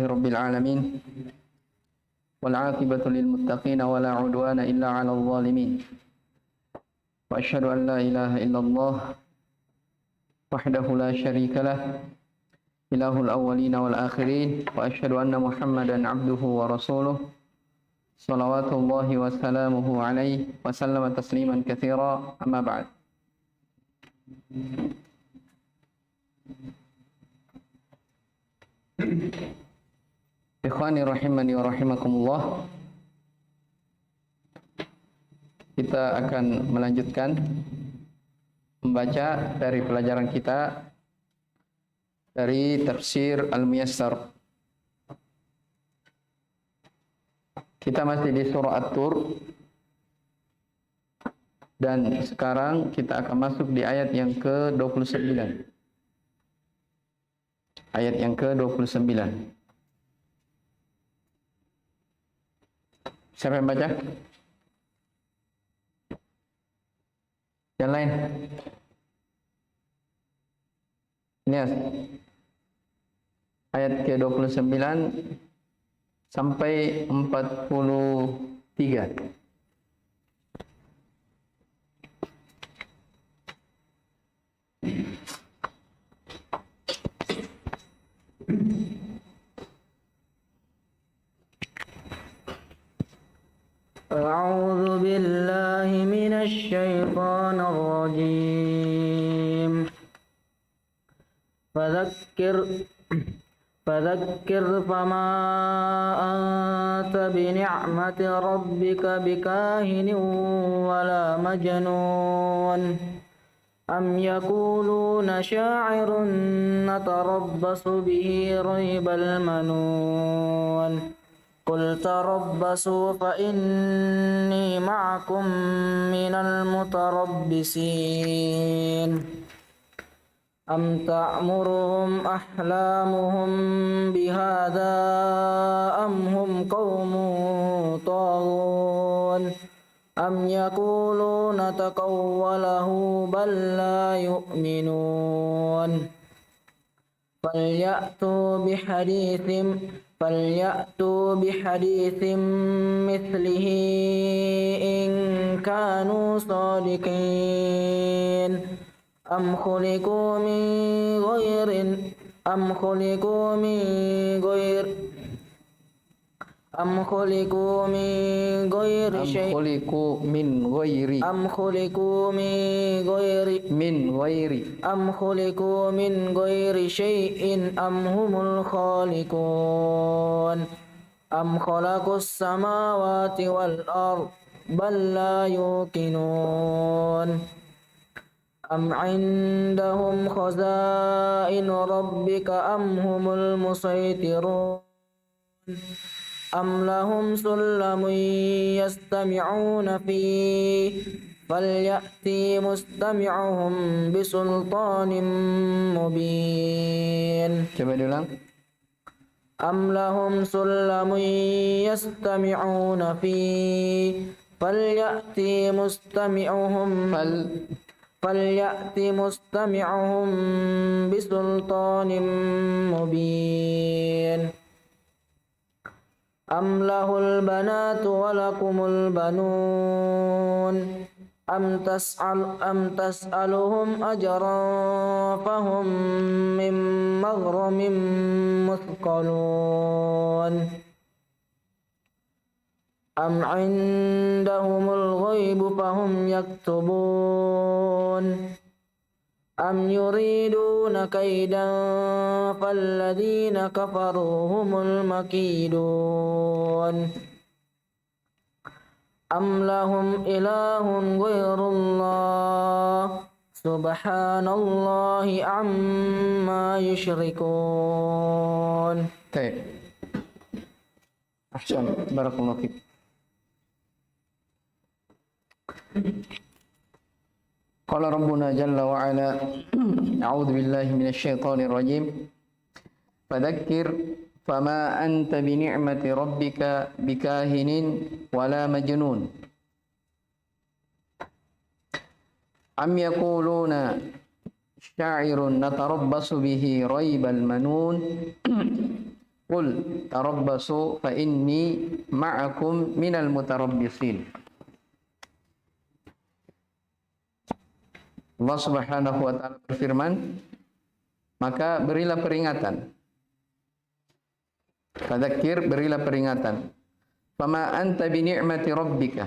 رب العالمين والعاقبة للمتقين ولا عدوان إلا على الظالمين وأشهد أن لا إله إلا الله وحده لا شريك له إله الأولين والآخرين وأشهد أن محمدا عبده ورسوله صلوات الله وسلامه عليه وسلم تسليما كثيرا أما بعد. Ikhwani rahimani wa rahimakumullah, kita akan melanjutkan membaca dari pelajaran kita dari tafsir Al-Muyassar. Kita masih di surah At-Tur dan sekarang kita akan masuk di ayat yang ke-29. Ayat yang ke-29. Siapa yang baca? Yang lain? Ini ayat ke-29 sampai 43. أعوذ بالله من الشيطان الرجيم فذكر فما أنت بنعمة ربك بكاهن ولا مجنون أم يقولون شاعر نتربص به ريب المنون قل تربصوا فإني معكم من المتربصين أم تأمرهم أحلامهم بهذا أم هم قوم طاغون أم يقولون تقوله بل لا يؤمنون فليأتوا بحديث مثله إن كانوا صادقين أم خلقوا من غير شيء أم هم الخالقون أم خلقوا السماوات والأرض بل لا يوقنون أم عندهم خزائن ربك أم هم المسيطرون أم لهم سلم يستمعون فيه فليأتي مستمعهم بسلطان مبين. Coba diulang. أم لهم سلم يستمعون فيه فليأتي مستمعهم بسلطان مبين. أم له البنات ولكم البنون أم تسألهم أجرا فهم من مغرم مثقلون أم عندهم الغيب فهم يكتبون أم يريدون كيدا فالذين كفروا هم المكيدون أم لهم إله غير الله سبحان الله عما يشركون. طيب أحسن بارك الله فيك. قال ربنا جل وعلا أعوذ بالله من الشيطان الرجيم فذكر فما أنت بنعمة ربك بكاهن ولا مجنون أم يقولون شاعر نتربص به ريب المنون Qul tarabbasu fa inni ma'akum minal mutarabbisin. Allah Subhanahu wa taala berfirman, maka berilah peringatan. Fadzakir, berilah peringatan. Fama anta bi ni'mati rabbika.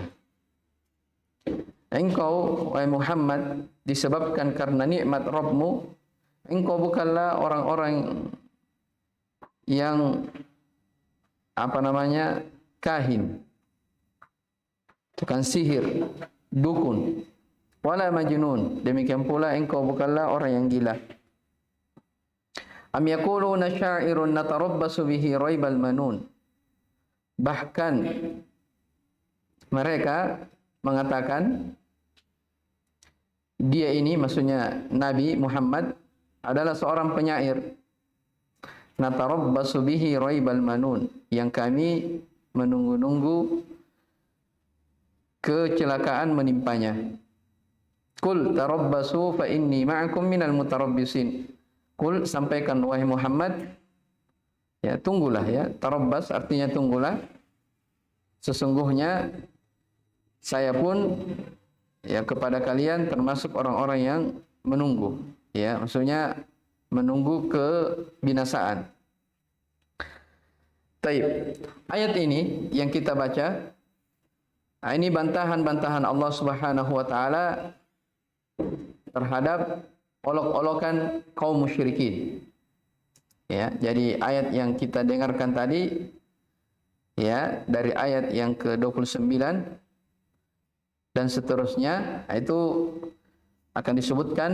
Engkau wahai Muhammad disebabkan karena nikmat Rabbmu, engkau bukanlah orang-orang yang kahin, tukang sihir, dukun, wala majnun, demikian pula engkau bukanlah orang yang gila. Am yaquluna sya'irun natarabbasu bihi raibal manun. Bahkan mereka mengatakan dia ini, maksudnya Nabi Muhammad, adalah seorang penyair. Natarabbasu bihi raibal manun, yang kami menunggu-nunggu kecelakaan menimpanya. Qul tarabbasu fa inni ma'akum minal mutarabbisin. Qul, sampaikan wahai Muhammad, ya tunggulah ya. Tarabbas artinya tunggulah. Sesungguhnya saya pun ya kepada kalian termasuk orang-orang yang menunggu. Ya, maksudnya menunggu kebinasaan. Taib. Ayat ini yang kita baca, ini bantahan-bantahan Allah Subhanahu wa taala terhadap olok-olokan kaum musyrikin. Ya, jadi ayat yang kita dengarkan tadi, ya, dari ayat yang ke-29 dan seterusnya, itu akan disebutkan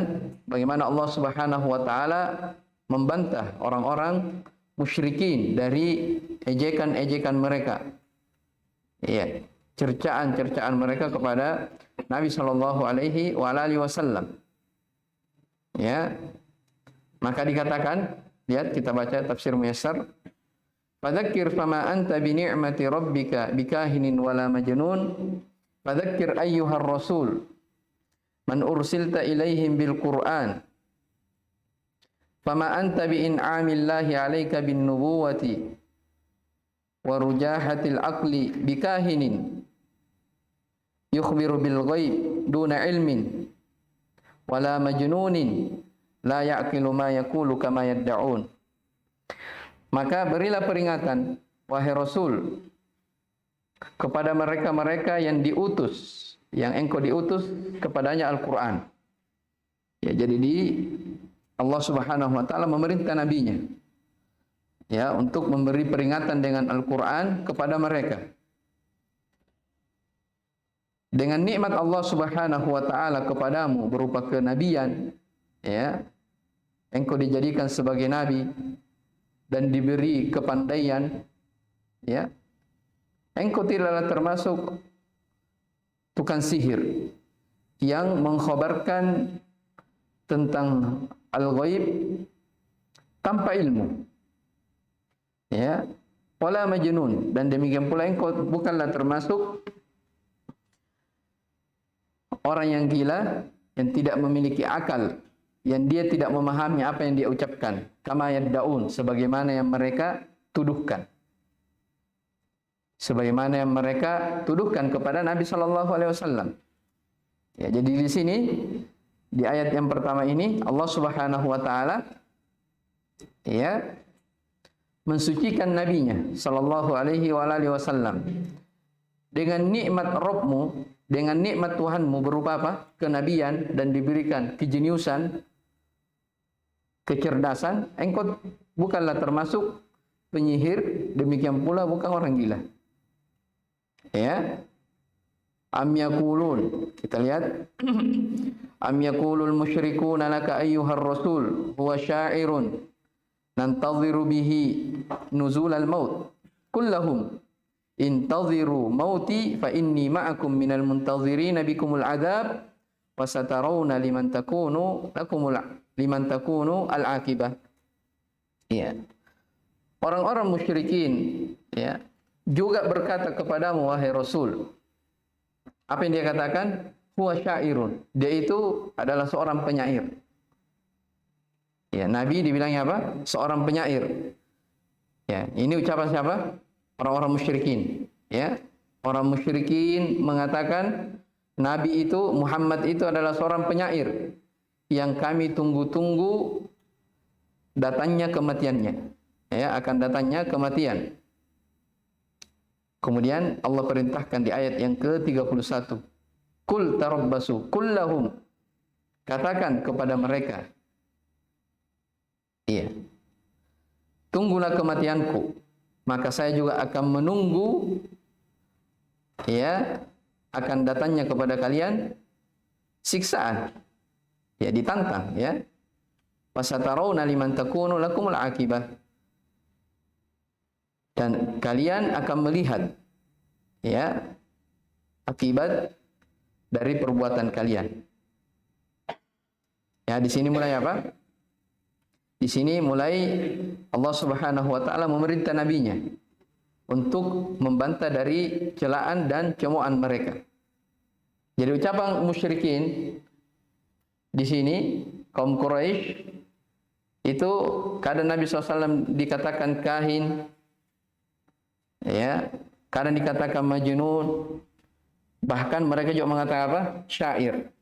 bagaimana Allah Subhanahu wa taala membantah orang-orang musyrikin dari ejekan-ejekan mereka. Ya, cercaan-cercaan mereka kepada Nabi sallallahu alaihi wasallam. Ya. Maka dikatakan, lihat kita baca tafsir Muyassar, fadzakir fama anta bi ni'mati rabbika bikahinin wala majnun. Fadzakir ayyuhar rasul man ursilta ilaihim bil Qur'an. Fama anta bi in'amillahi 'alaika bin nubuwati wa rujahatil aqli bikahinin yukhbiru bil ghaib duna ilmin wala majnunin la ya'qilu ma yaqulu kama yad'un. Maka berilah peringatan wahai Rasul kepada mereka-mereka yang diutus, yang engkau diutus kepadanya Al-Qur'an. Ya, jadi Allah Subhanahu wa taala memerintah nabinya ya untuk memberi peringatan dengan Al-Qur'an kepada mereka. Dengan nikmat Allah Subhanahu wa taala kepadamu berupa kenabian, ya, engkau dijadikan sebagai nabi dan diberi kepandaian, ya, engkau tidaklah termasuk tukang sihir yang mengkhabarkan tentang al-ghaib tanpa ilmu, ya, wala majnun, dan demikian pula engkau bukanlah termasuk orang yang gila, yang tidak memiliki akal, yang dia tidak memahami apa yang dia ucapkan. Kama yad'un, sebagaimana yang mereka tuduhkan. Sebagaimana yang mereka tuduhkan kepada Nabi sallallahu alaihi wasallam. Ya, jadi di sini di ayat yang pertama ini Allah Subhanahu wa taala ya mensucikan nabinya sallallahu alaihi wasallam dengan nikmat Rabbmu, dengan nikmat Tuhanmu berupa apa? Kenabian, dan diberikan kejeniusan, kecerdasan. Engkau bukanlah termasuk penyihir, demikian pula bukan orang gila. Ya. Am yaqulun, kita lihat. Am yaqulul musyrikuuna laka ayyuhar rasul huwa sya'irun nantadhiru bihi nuzulal maut. Kullahum intaziru mauti fa inni ma'akum minal muntazirina bikumul adab wa satarawna liman takunu al-aqibah. Ya. Orang-orang musyrikin ya juga berkata kepadamu wahai Rasul. Apa yang dia katakan? Huwa syairun. Dia itu adalah seorang penyair. Ya, Nabi dibilangnya apa? Seorang penyair. Ya, ini ucapan siapa? Orang-orang musyrikin. Ya, orang musyrikin mengatakan Nabi itu, Muhammad itu adalah seorang penyair yang kami tunggu-tunggu datangnya kematiannya. Ya, akan datangnya kematian. Kemudian Allah perintahkan di ayat yang ke-31. Kul tarabbasu kullahum. Katakan kepada mereka. Iya. Tunggulah kematianku, maka saya juga akan menunggu ya akan datangnya kepada kalian siksaan. Ya, ditantang ya. Fasatarawna liman takunu lakumul akibah. Dan kalian akan melihat ya akibat dari perbuatan kalian. Ya, di sini mulai apa? Di sini mulai Allah Subhanahu wa taala memerintah nabinya untuk membantah dari celaan dan cemoohan mereka. Jadi ucapan musyrikin di sini kaum Quraisy itu kadang Nabi SAW dikatakan kahin, ya, kadang dikatakan majnun, bahkan mereka juga mengatakan apa? Syair.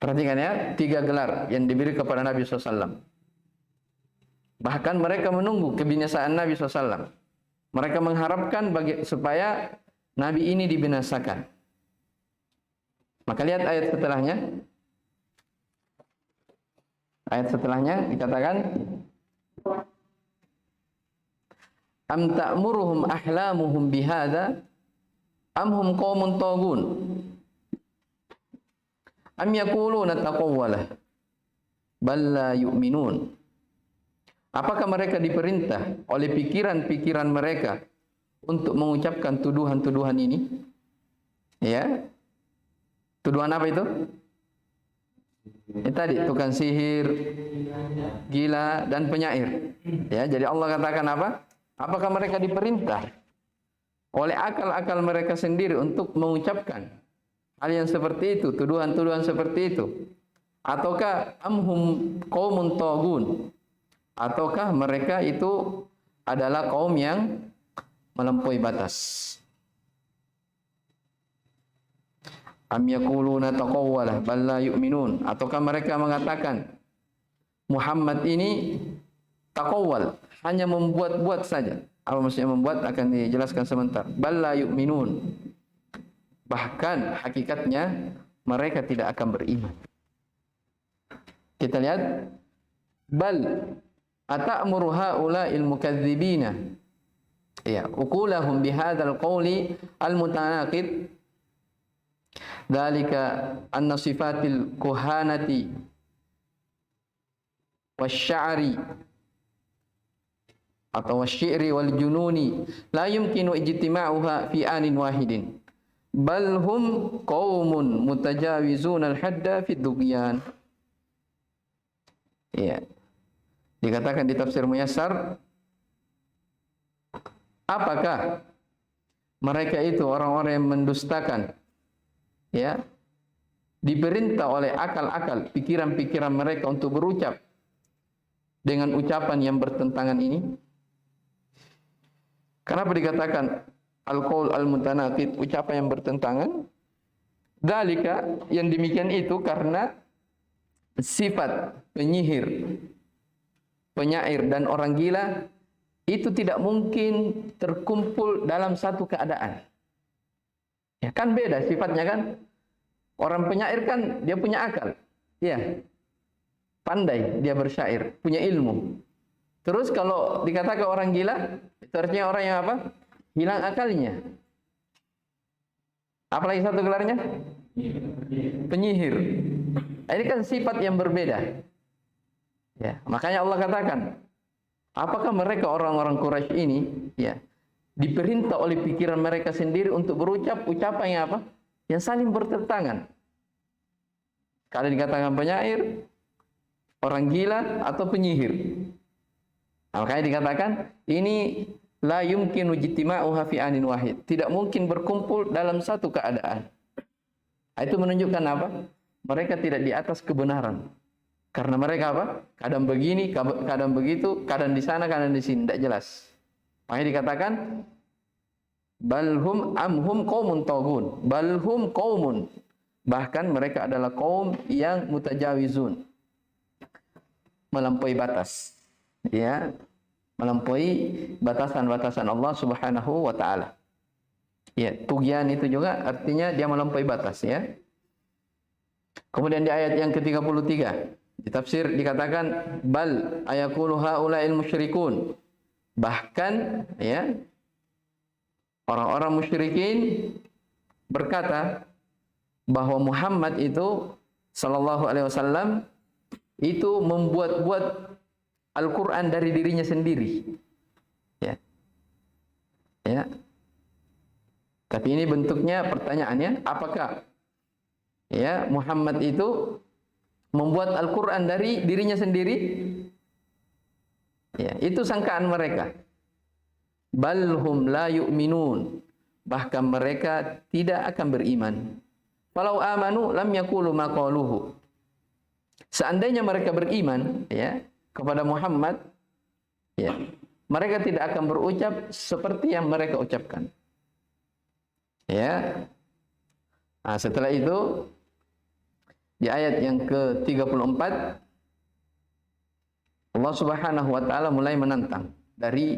Perhatikan ya, 3 gelar yang diberi kepada Nabi SAW. Bahkan mereka menunggu kebinasaan Nabi SAW. Mereka mengharapkan supaya Nabi ini dibinasakan. Maka lihat ayat setelahnya. Ayat setelahnya dikatakan, Am ta'muruhum ahlamuhum bihadza am hum qaumun taghun. Am yaquluna taqawwalah bal la yu'minun. Apakah mereka diperintah oleh pikiran-pikiran mereka untuk mengucapkan tuduhan-tuduhan ini? Ya. Tuduhan apa itu? Tadi tukang sihir, gila dan penyair. Ya, jadi Allah katakan apa? Apakah mereka diperintah oleh akal-akal mereka sendiri untuk mengucapkan hal yang seperti itu, tuduhan-tuduhan seperti itu? Ataukah amhum qaumun taghun? Ataukah mereka itu adalah kaum yang melampaui batas? Am yaquluna taqawwalah bal la yu'minun. Ataukah mereka mengatakan Muhammad ini taqawwal, hanya membuat-buat saja. Apa maksudnya membuat akan dijelaskan sebentar. Bal la yu'minun. Bahkan hakikatnya mereka tidak akan beriman. Kita lihat, bal ata'muru haula'il mukadzibina ya uqulahum bihadzal qawli al-mutanaqid dzalika anna sifatil kuhanati wasy'ari atau wasyi'ri wal jununi la yumkinu ijtima'uha fi anin wahidin bal hum qaumun mutajawizuna al-hadda fi dughyan. Ya, dikatakan di tafsir Muyassar, apakah mereka itu orang-orang yang mendustakan, ya, diperintah oleh akal-akal, pikiran-pikiran mereka untuk berucap dengan ucapan yang bertentangan ini? Kenapa dikatakan al-qaul al-mutanaqid, ucapan yang bertentangan? Dzalika, yang demikian itu karena sifat penyihir, penyair dan orang gila itu tidak mungkin terkumpul dalam satu keadaan. Ya kan beda sifatnya kan. Orang penyair kan dia punya akal. Ya. Pandai dia bersyair, punya ilmu. Terus kalau dikatakan orang gila, itu artinya orang yang apa? Hilang akalnya. Apalagi satu gelarnya? Penyihir. Ini kan sifat yang berbeda. Ya, makanya Allah katakan, apakah mereka orang-orang Quraisy ini ya diperintah oleh pikiran mereka sendiri untuk berucap ucapan yang apa? Yang saling bertentangan. Kalau dikatakan penyair, orang gila atau penyihir. Makanya dikatakan ini la yumkinu ijtima'uha fi anin wahid. Tidak mungkin berkumpul dalam satu keadaan. Itu menunjukkan apa? Mereka tidak di atas kebenaran. Karena mereka apa? Kadang begini, kadang begitu, kadang di sana, kadang di sini, tidak jelas. Makanya dikatakan balhum amhum qaumun tagun. Balhum qaumun. Bahkan mereka adalah kaum yang mutajawizun. Melampaui batas. Ya, melampaui batasan-batasan Allah Subhanahu wa taala. Ya, tughyan itu juga artinya dia melampaui batas, ya. Kemudian di ayat yang ke-33 di tafsir dikatakan bal ayaqulu haula'il musyrikun. Bahkan ya orang-orang musyrikin berkata bahwa Muhammad itu sallallahu alaihi wasallam itu membuat-buat Al-Qur'an dari dirinya sendiri. Ya. Ya. Tapi ini bentuknya pertanyaannya, apakah ya Muhammad itu membuat Al-Quran dari dirinya sendiri? Ya, itu sangkaan mereka. Balhum la yu'minun. Bahkan mereka tidak akan beriman. Falau amanu lam yaqulu ma qaluhu. Seandainya mereka beriman ya kepada Muhammad, ya, mereka tidak akan berucap seperti yang mereka ucapkan. Ya. Nah, setelah itu di ayat yang ke-34 Allah Subhanahu wa taala mulai menantang dari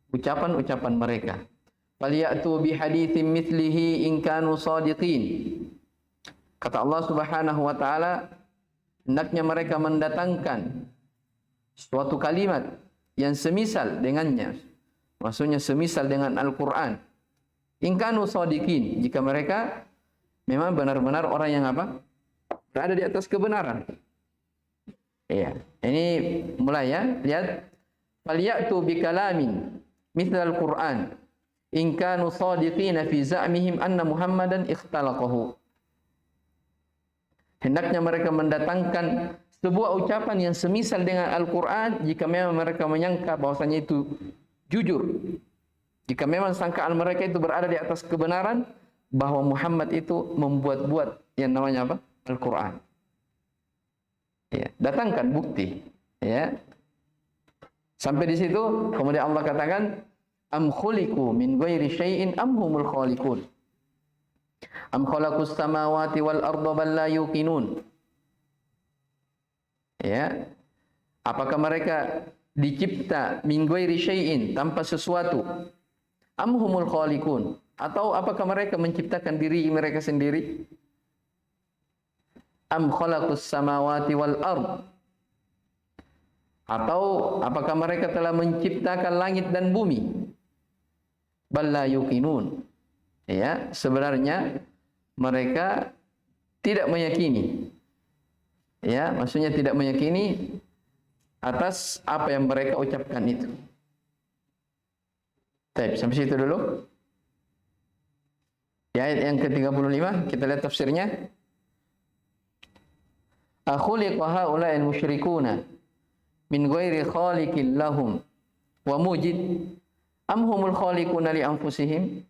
ucapan-ucapan mereka. Falyatu bihaditsin mithlihi in kanu shadiqin. Kata Allah Subhanahu wa taala, hendaknya mereka mendatangkan suatu kalimat yang semisal dengannya. Maksudnya semisal dengan Al-Qur'an. In kanu shadiqin, jika mereka memang benar-benar orang yang apa? Berada di atas kebenaran. Iya, ini mulai ya, lihat. Falyatu bikalamin mithal Qur'an in kanu shadiqina fi za'mihim anna Muhammadan ikhtalaqahu. Hendaknya mereka mendatangkan sebuah ucapan yang semisal dengan Al-Qur'an jika memang mereka menyangka bahwasanya itu jujur. Jika memang sangkaan mereka itu berada di atas kebenaran, bahwa Muhammad itu membuat-buat yang namanya apa? Al-Quran. Ya, datangkan bukti. Ya. Sampai di situ, kemudian Allah katakan, am khuliqu min ghairi syai'in am humul khaliqun. Am khalaqus samawati wal arda bal la yuqinun. Ya. Apakah mereka dicipta min ghairi syai'in, tanpa sesuatu? Am humul khaliqun, atau apakah mereka menciptakan diri mereka sendiri? Am khalaqus samawati wal ard, atau apakah mereka telah menciptakan langit dan bumi? Bal la yuqinun. Ya, sebenarnya mereka tidak meyakini. Ya, maksudnya tidak meyakini atas apa yang mereka ucapkan itu. Baik, sampai situ dulu. Di ayat yang ke-35 kita lihat tafsirnya. Akhuliqa haula'il musyrikuna min ghairi khaliqin lahum wa mujid am humul khaliquna li anfusihim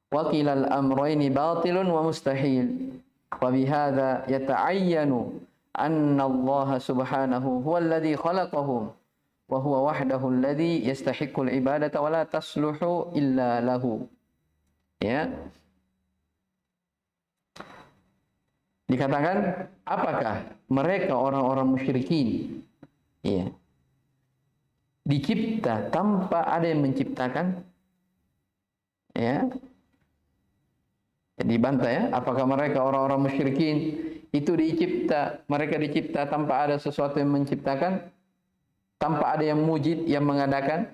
wa qilal amrayni batilun wa mustahil wa bihadza yata'ayyanu anna Allah subhanahu huwal ladzi khalaqahum wa huwa wahdahu alladhi yastahiqqul ibadata wa la tasluhu illa lahu. Ya. Dikatakan, apakah mereka orang-orang musyrikin ya dicipta tanpa ada yang menciptakan? Ya. Jadi bantah ya, apakah mereka orang-orang musyrikin itu mereka dicipta tanpa ada sesuatu yang menciptakan? Tanpa ada yang mujid, yang mengadakan?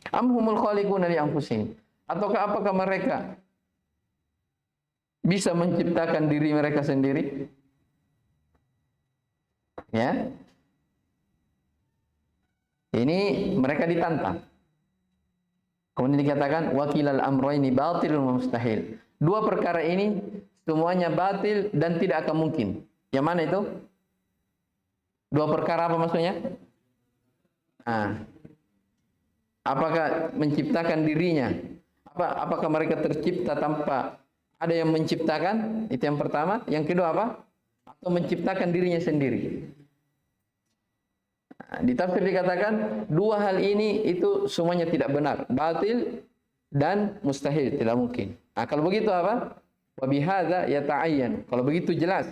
Am humul khaliquna li anfusihim, ataukah apakah mereka bisa menciptakan diri mereka sendiri? Ya. Ini mereka ditantang. Kemudian dikatakan wakilal amrayni batilun wa mustahil. Dua perkara ini semuanya batil dan tidak akan mungkin. Yang mana itu? Dua perkara apa maksudnya? Nah, apakah menciptakan dirinya? Apakah mereka tercipta tanpa ada yang menciptakan? Itu yang pertama. Yang kedua apa? atau menciptakan dirinya sendiri. Di tafsir dikatakan dua hal ini itu semuanya tidak benar, batil dan mustahil, tidak mungkin. Nah, kalau begitu apa? Wa bihadza yata'ayyan. Kalau begitu jelas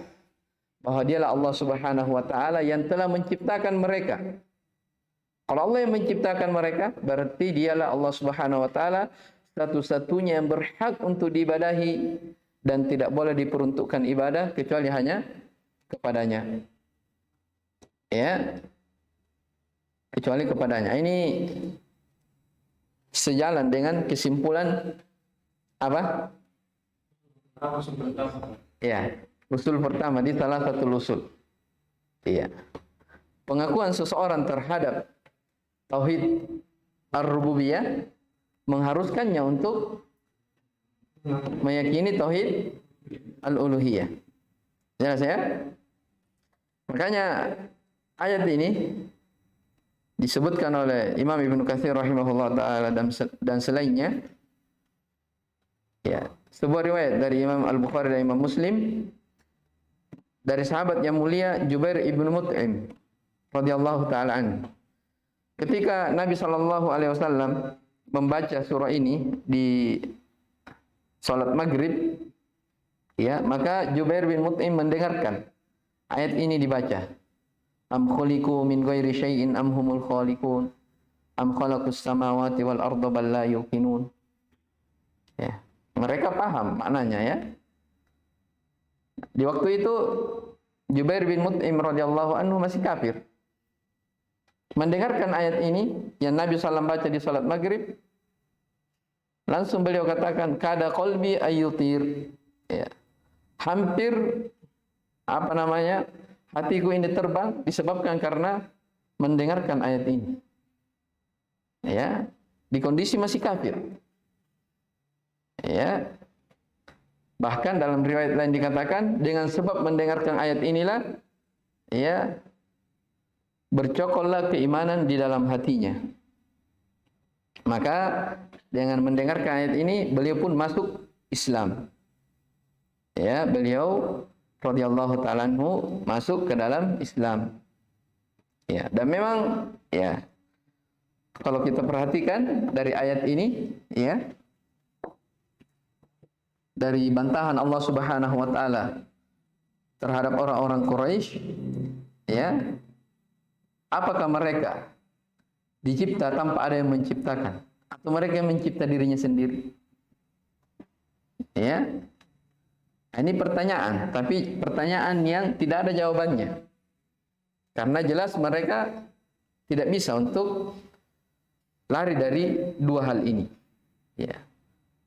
bahwa dialah Allah Subhanahu wa taala yang telah menciptakan mereka. Kalau Allah yang menciptakan mereka, berarti dialah Allah Subhanahu wa taala satu-satunya yang berhak untuk diibadahi dan tidak boleh diperuntukkan ibadah kecuali hanya kepadanya. Ya. Kecuali kepadanya. Ini sejalan dengan kesimpulan apa? Ya, usul pertama di salah satu usul. Iya. Pengakuan seseorang terhadap tauhid ar-rububiyah mengharuskannya untuk meyakini tauhid al-uluhiyah. Jelas ya? Makanya ayat ini disebutkan oleh Imam Ibnu Katsir rahimahullah taala dan selainnya. Ya, sebuah riwayat dari Imam Al-Bukhari dan Imam Muslim dari sahabat yang mulia Jubair ibnu Mut'im radhiyallahu taala anhu. Ketika Nabi sallallahu alaihi wasallam membaca surah ini di salat maghrib, ya, maka Jubair bin Mut'im mendengarkan ayat ini dibaca. Am khuliqu min ghairi syai'in am humul khaliqun am khalaqus samawati wal arda bal la yuqinun. Ya, mereka paham maknanya ya. Di waktu itu Jubair bin Mut'im radhiyallahu anhu masih kafir. Mendengarkan ayat ini yang Nabi SAW baca di salat maghrib, langsung beliau katakan kada qalbi ayyutir. Ya. Hampir hatiku ini terbang disebabkan karena mendengarkan ayat ini. Ya, di kondisi masih kafir. Ya. Bahkan dalam riwayat lain dikatakan dengan sebab mendengarkan ayat inilah ya bercokollah keimanan di dalam hatinya. Maka dengan mendengarkan ayat ini beliau pun masuk Islam. Ya, beliau radhiyallahu ta'ala anhu masuk ke dalam Islam. Ya, dan memang ya kalau kita perhatikan dari ayat ini ya, dari bantahan Allah Subhanahu wa taala terhadap orang-orang Quraisy, ya, apakah mereka dicipta tanpa ada yang menciptakan atau mereka yang mencipta dirinya sendiri? Ya. Ini pertanyaan, tapi pertanyaan yang tidak ada jawabannya. Karena jelas mereka tidak bisa untuk lari dari dua hal ini. Ya.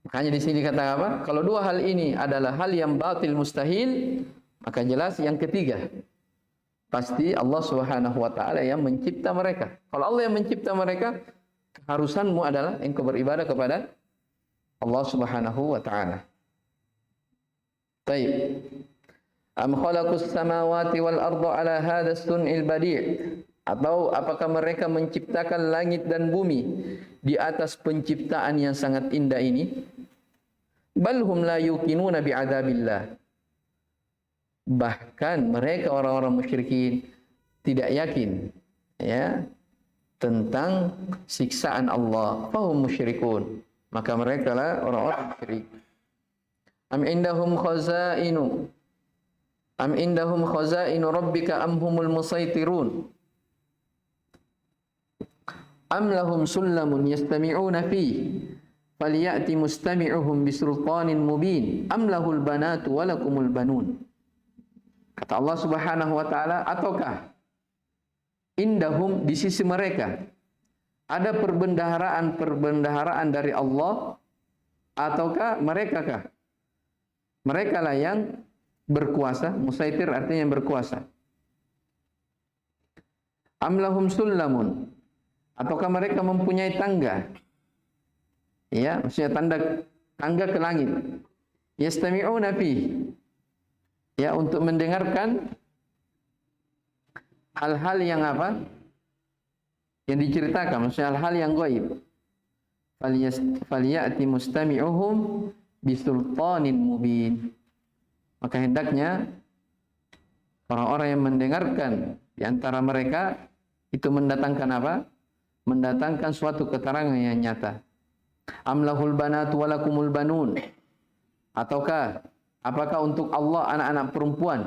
Makanya di sini kata apa? Kalau dua hal ini adalah hal yang batil mustahil, maka jelas yang ketiga pasti Allah Subhanahu wa taala yang mencipta mereka. Kalau Allah yang mencipta mereka, keharusanmu adalah engkau beribadah kepada Allah Subhanahu wa taala. Baik. Am khalaqus samawati wal arda ala hadha sun'il badi'? Atau apakah mereka menciptakan langit dan bumi di atas penciptaan yang sangat indah ini? Bal hum la yuqinuna bi'adzabillah. Bahkan mereka orang-orang musyrikin tidak yakin ya tentang siksaan Allah. Fahum musyrikun. Maka mereka lah orang-orang musyrik. Am indahum khazainu rabbika am humul musaitirun. Am lahum sullamun yastami'una fi falyati mustami'uhum bisultanin mubin am lahul banatu walakumul banun. Kata Allah Subhanahu wa taala, ataukah indahum di sisi mereka ada perbendaharaan dari Allah, ataukah mereka lah yang berkuasa? Musaitir artinya yang berkuasa. Am lahum sullamun, ataukah mereka mempunyai tangga? Ya, maksudnya tangga ke langit. Yastami'una fi. Ya, untuk mendengarkan hal-hal yang apa? Yang diceritakan, maksudnya hal-hal yang gaib. Falyati mustami'uhum bisultanin mubin. Maka hendaknya Orang-orang yang mendengarkan di antara mereka itu mendatangkan apa? Mendatangkan suatu keterangan yang nyata. Am lahul banatu walakumul banun. Ataukah apakah untuk Allah anak-anak perempuan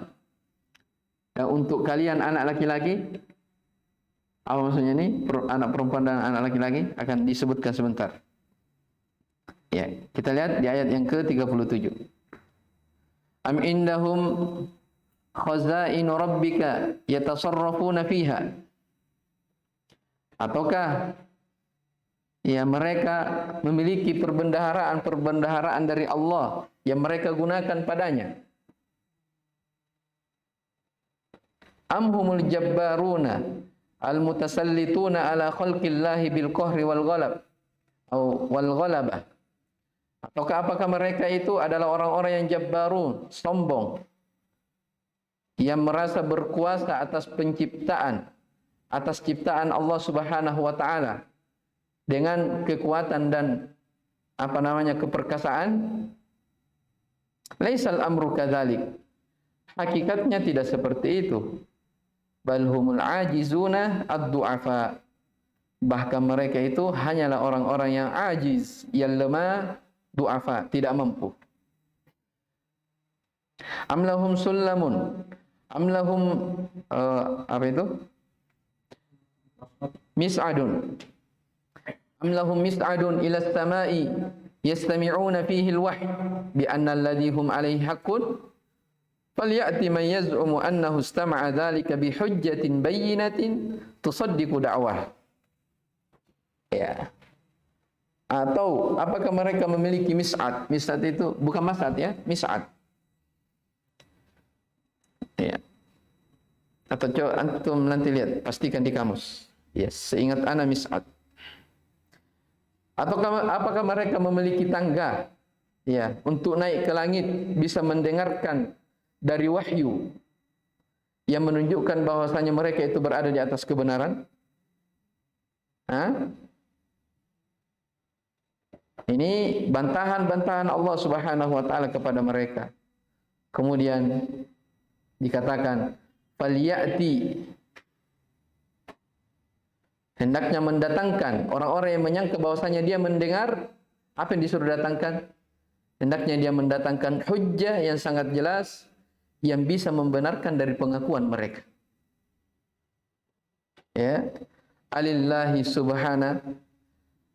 dan untuk kalian anak laki-laki? Apa maksudnya ini? Anak perempuan dan anak laki-laki akan disebutkan sebentar. Ya, kita lihat di ayat yang ke-37. Am indahum khazainu rabbika yatasarrafuna fiha. Ataukah ya mereka memiliki perbendaharaan dari Allah yang mereka gunakan padanya? Am humul jabbaruna al-mutasallituna ala khalqillahi bil qahri wal ghalab atau wal ghalabah. Ataukah apakah mereka itu adalah orang-orang yang jabbarun, sombong, yang merasa berkuasa atas penciptaan, atas ciptaan Allah Subhanahu wa taala dengan kekuatan dan keperkasaan? Laisal amru kadzalik. Hakikatnya tidak seperti itu. Bal humul ajizuna ad-du'afa. Bahkan mereka itu hanyalah orang-orang yang ajiz, yang lemah, du'afa, tidak mampu. Am lahum sullamun, am lahum mis'adun. Am lahum mis'adun ila as-sama'i yastami'una fihi al-wahy bi anna alladhi hum alayhi haqqun falyati man yaz'umu annahu istama'a dhalika bi hujjatin bayyinatin tusaddiqu da'wah. Ya. Atau apakah mereka memiliki mis'ad? Mis'ad itu bukan mas'ad ya, mis'ad. Ya. Atau coba antum nanti lihat, pastikan di kamus. Ya, seingat ana mis'ad. Ataukah apakah mereka memiliki tangga ya untuk naik ke langit, bisa mendengarkan dari wahyu yang menunjukkan bahwasanya mereka itu berada di atas kebenaran? Hah? Ini bantahan-bantahan Allah Subhanahu wa taala kepada mereka. Kemudian dikatakan falyati, hendaknya mendatangkan orang-orang yang menyangka bahwasanya dia mendengar apa yang disuruh datangkan. Hendaknya dia mendatangkan hujjah yang sangat jelas yang bisa membenarkan dari pengakuan mereka. Ya, alillahi subhana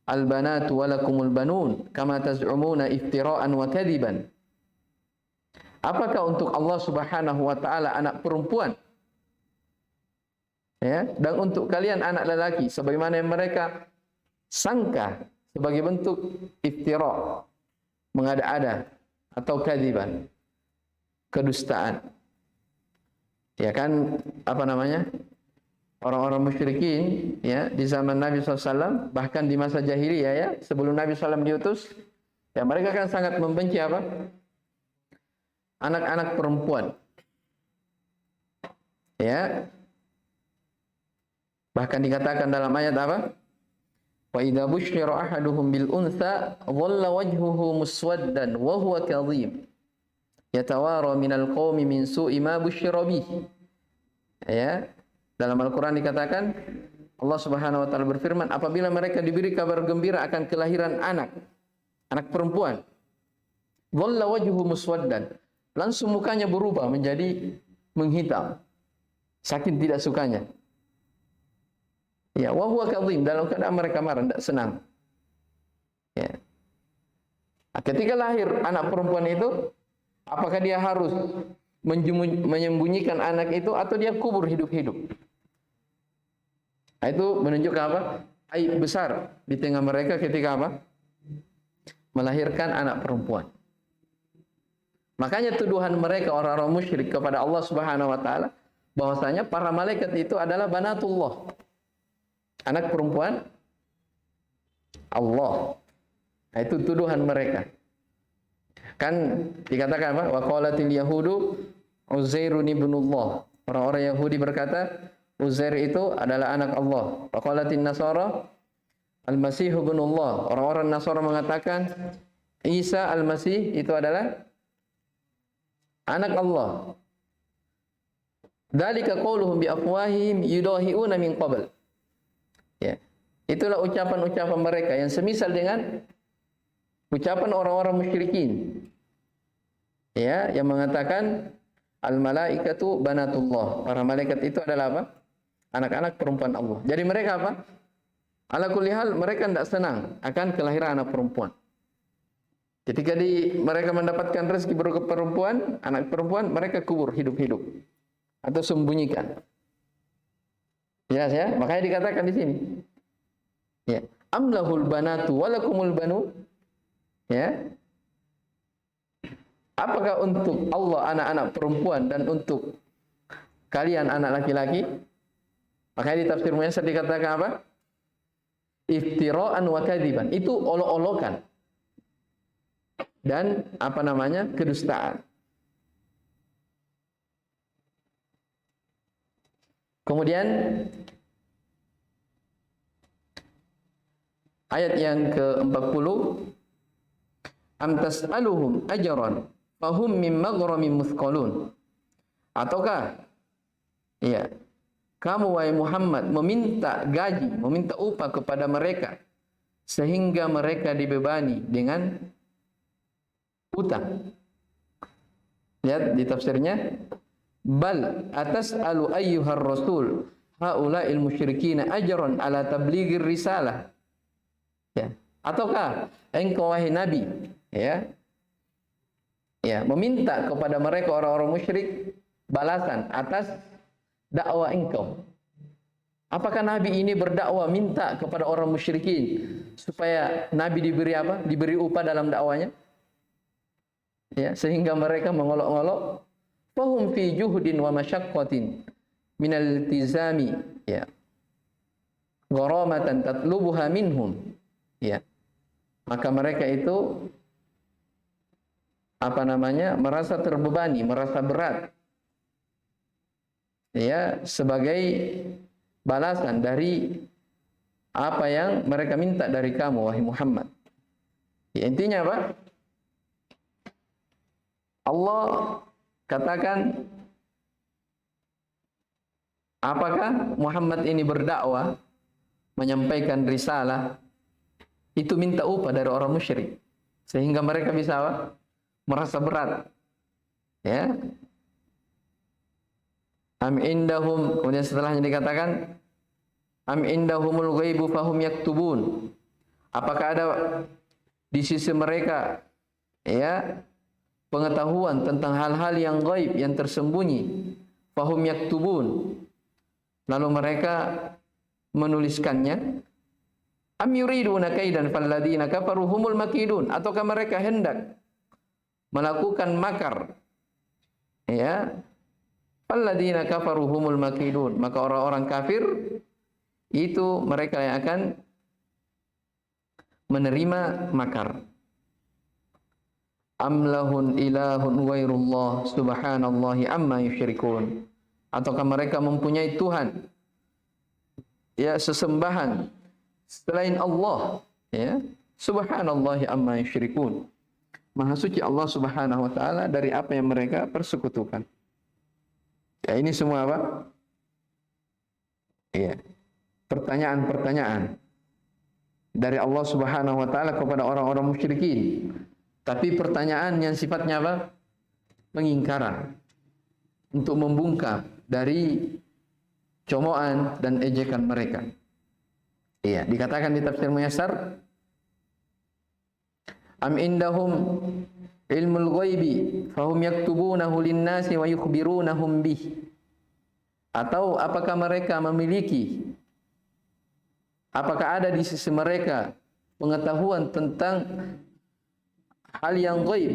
al-banatu walakumul banun kama taz'umuna iftira'an wa kadiban. Apakah untuk Allah Subhanahu wa taala anak perempuan? Ya, dan untuk kalian anak lelaki sebagaimana yang mereka sangka sebagai bentuk iftira, mengada-ada atau kadiban, kedustaan. Ya kan orang-orang musyrikin ya di zaman Nabi SAW, bahkan di masa jahiliyah ya, sebelum Nabi SAW diutus, ya mereka kan sangat membenci apa? Anak-anak perempuan. Ya. Bahkan dikatakan dalam ayat apa? Wa idza busyira ahaduhum bil untha dhalla wajhuhu muswaddan wa huwa kadhib yatawara minal qaumi min su'i ma busyira bih. Ya. Dalam Al-Quran dikatakan, Allah Subhanahu wa taala berfirman, apabila mereka diberi kabar gembira akan kelahiran anak perempuan, dhalla wajhuhu muswaddan, langsung mukanya berubah menjadi menghitam, saking tidak sukanya. Ya, wa huwa kadhim, dalam keadaan mereka marah, tidak senang. Ya. Ketika lahir anak perempuan itu, apakah dia harus menyembunyikan anak itu atau dia kubur hidup-hidup? Nah, itu menunjukkan apa? Aib besar di tengah mereka ketika apa? Melahirkan anak perempuan. Makanya tuduhan mereka orang-orang musyrik kepada Allah Subhanahu wa taala bahwasanya para malaikat itu adalah banatullah. Anak perempuan Allah. Nah, itu tuduhan mereka. Kan dikatakan apa? Wa qalatil yahudu Uzairun ibnullah. Orang-orang Yahudi berkata Uzair itu adalah anak Allah. Wa qalatin nasara al-masih ibnullah. Orang-orang Nasara mengatakan Isa al-Masih itu adalah anak Allah. Dzalika qauluhum bi afwahihim yudahiuna min qabl. Ya. Itulah ucapan-ucapan mereka yang semisal dengan ucapan orang-orang musyrikin. Ya, yang mengatakan al malaikatu banatullah. Para malaikat itu adalah apa? Anak-anak perempuan Allah. Jadi mereka apa? Ala kulli hal mereka tidak senang akan kelahiran anak perempuan. Ketika mereka mendapatkan rezeki berupa perempuan, anak perempuan, mereka kubur hidup-hidup atau sembunyikan. Jelas ya? Makanya dikatakan di sini. Ya, amlahul banatu walakumul banu. Ya. Apakah untuk Allah anak-anak perempuan dan untuk kalian anak laki-laki? Makanya di tafsir Muyassar dikatakan apa? Iftira'an wa kadziban. Itu olok-olokan. Dan apa namanya? Kedustaan. Kemudian ayat yang ke-40, am tas'aluhum ajran fahum min maghramin muthqalun. Ataukah ya, kamu wahai Muhammad meminta gaji, meminta upah kepada mereka sehingga mereka dibebani dengan utang. Lihat di tafsirnya, bal atas'alu ayyuhar rasul haula'il musyrikina ajran ala tablighir risalah. Ya, ataukah engkau wahai nabi ya meminta kepada mereka orang-orang musyrik balasan atas dakwah engkau. Apakah nabi ini berdakwah minta kepada orang musyrikin supaya nabi diberi apa? Diberi upah dalam dakwanya? Ya, sehingga mereka mengolok-olok, fahum fi juhdin wa masyaqqatin minal iltizami, ya, gharamatan tatlubuha minhum, ya, maka mereka itu apa namanya, merasa terbebani, merasa berat, ya, sebagai balasan dari apa yang mereka minta dari kamu wahai Muhammad. Ya, intinya apa? Allah katakan, apakah Muhammad ini berdakwah, menyampaikan risalah, itu minta upah dari orang musyrik, sehingga mereka bisa apa? Merasa berat. Ya. Am indahum, kemudian setelahnya dikatakan, am indahumul ghaibu fahum yaktubun. Apakah ada di sisi mereka, ya, pengetahuan tentang hal-hal yang gaib, yang tersembunyi, fahum yaktubun, lalu mereka menuliskannya. Am yuriduna kaidan falladina kafaru humul makidun. Ataukah mereka hendak melakukan makar, ya, falladina kafaru humul makidun, maka orang-orang kafir itu mereka yang akan menerima makar. Am lahun ilahun ghairullah subhanallahi amma yusyrikun. Ataukah mereka mempunyai Tuhan, ya, sesembahan selain Allah, ya, subhanallahi amma yusyrikun. Maha suci Allah Subhanahu wa taala dari apa yang mereka persekutukan. Ya, ini semua apa? Ya, pertanyaan-pertanyaan dari Allah Subhanahu wa taala kepada orang-orang musyrikin. Tapi pertanyaan yang sifatnya apa? Pengingkaran, untuk membungkam dari comoan dan ejekan mereka. Iya, dikatakan di tafsir Muyassar, am indahum ilmul ghaibi fahum yaktubunahu lin-nasi wa yukhbirunahum bih. Atau apakah mereka memiliki, apakah ada di sisi mereka pengetahuan tentang hal yang gaib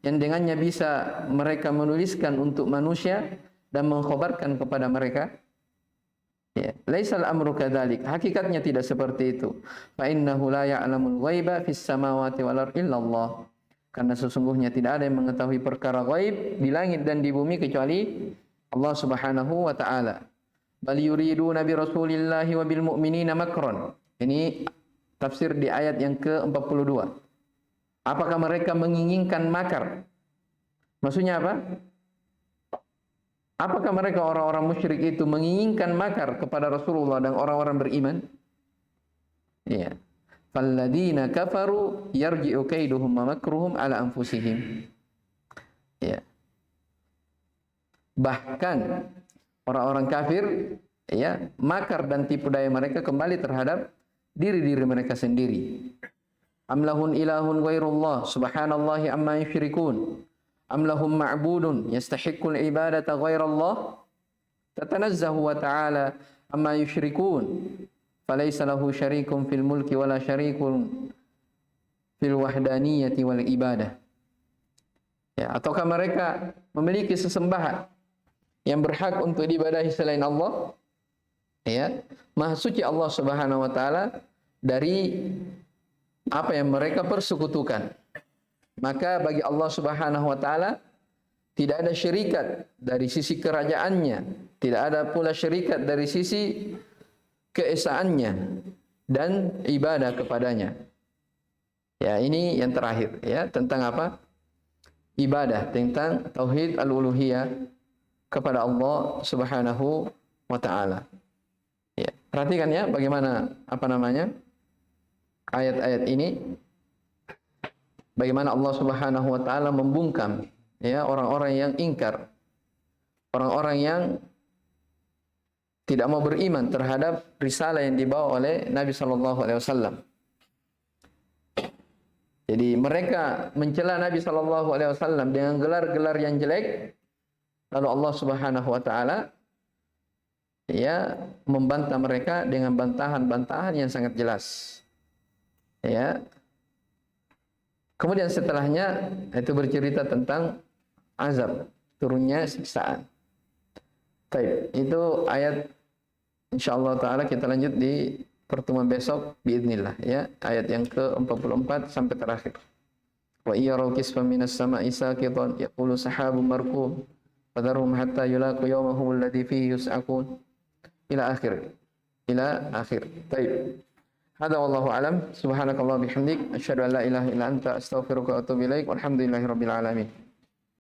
yang dengannya bisa mereka menuliskan untuk manusia dan mengkhabarkan kepada mereka? Ya, laisal amru kadzalik. Hakikatnya tidak seperti itu. Fa innahu la ya'lamul ghaiba fis samawati wal ardi illallah. Karena sesungguhnya tidak ada yang mengetahui perkara gaib di langit dan di bumi kecuali Allah Subhanahu wa taala. Bal yuriduna bi rasulillahi wa bil mu'minina makron. Ini tafsir di ayat yang ke-42. Apakah mereka menginginkan makar? Maksudnya apa? Apakah mereka orang-orang musyrik itu menginginkan makar kepada Rasulullah dan orang-orang beriman? Ya. Falladzina kafaru yarji'u kaiduhum wa makruhum ala anfusihim. Ya. Bahkan orang-orang kafir, ya, makar dan tipu daya mereka kembali terhadap diri-diri mereka sendiri. Am lahum ilahun ghairullah subhanallahi amma yusyrikun. Am lahum ma'budun yastahiqqul ibadata ghairallah tatanazzahu wa ta'ala amma yusyrikun. Falaysa lahu syarikun fil mulki wala syarikun fil wahdaniyati wal ibadah. Ya, ataukah mereka memiliki sesembahan yang berhak untuk diibadahi selain Allah? Ya, Maha suci Allah Subhanahu wa taala dari apa yang mereka persekutukan. Maka bagi Allah Subhanahu wa taala tidak ada syirikat dari sisi kerajaannya, tidak ada pula syirikat dari sisi keesaannya dan ibadah kepadanya. Ya, ini yang terakhir, ya, tentang apa? Ibadah, tentang tauhid al-uluhiyah kepada Allah Subhanahu wa taala. Ya, perhatikan ya bagaimana ayat-ayat ini, bagaimana Allah Subhanahu wa taala membungkam, ya, orang-orang yang ingkar, orang-orang yang tidak mau beriman terhadap risalah yang dibawa oleh Nabi sallallahu alaihi wasallam. Jadi mereka mencela Nabi sallallahu alaihi wasallam dengan gelar-gelar yang jelek, lalu Allah Subhanahu wa taala, ya, membantah mereka dengan bantahan-bantahan yang sangat jelas. Ya. Kemudian setelahnya itu bercerita tentang azab, turunnya siksaan. Baik, itu ayat, insyaallah taala kita lanjut di pertemuan besok biidznillah, ya, ayat yang ke-44 sampai terakhir. Wa iyyaru kisfan minas sama'i saqitan yaqulu sahabun markum fadharhum hatta yulaqu yawmahum alladhi fihi yus'aqun ila akhir. Baik. Hada wallahu alam. Subhanakallah bihamdik asyhadu an la ilaha illa anta astaghfiruka wa atubu ilaik. Walhamdulillahirabbil alamin.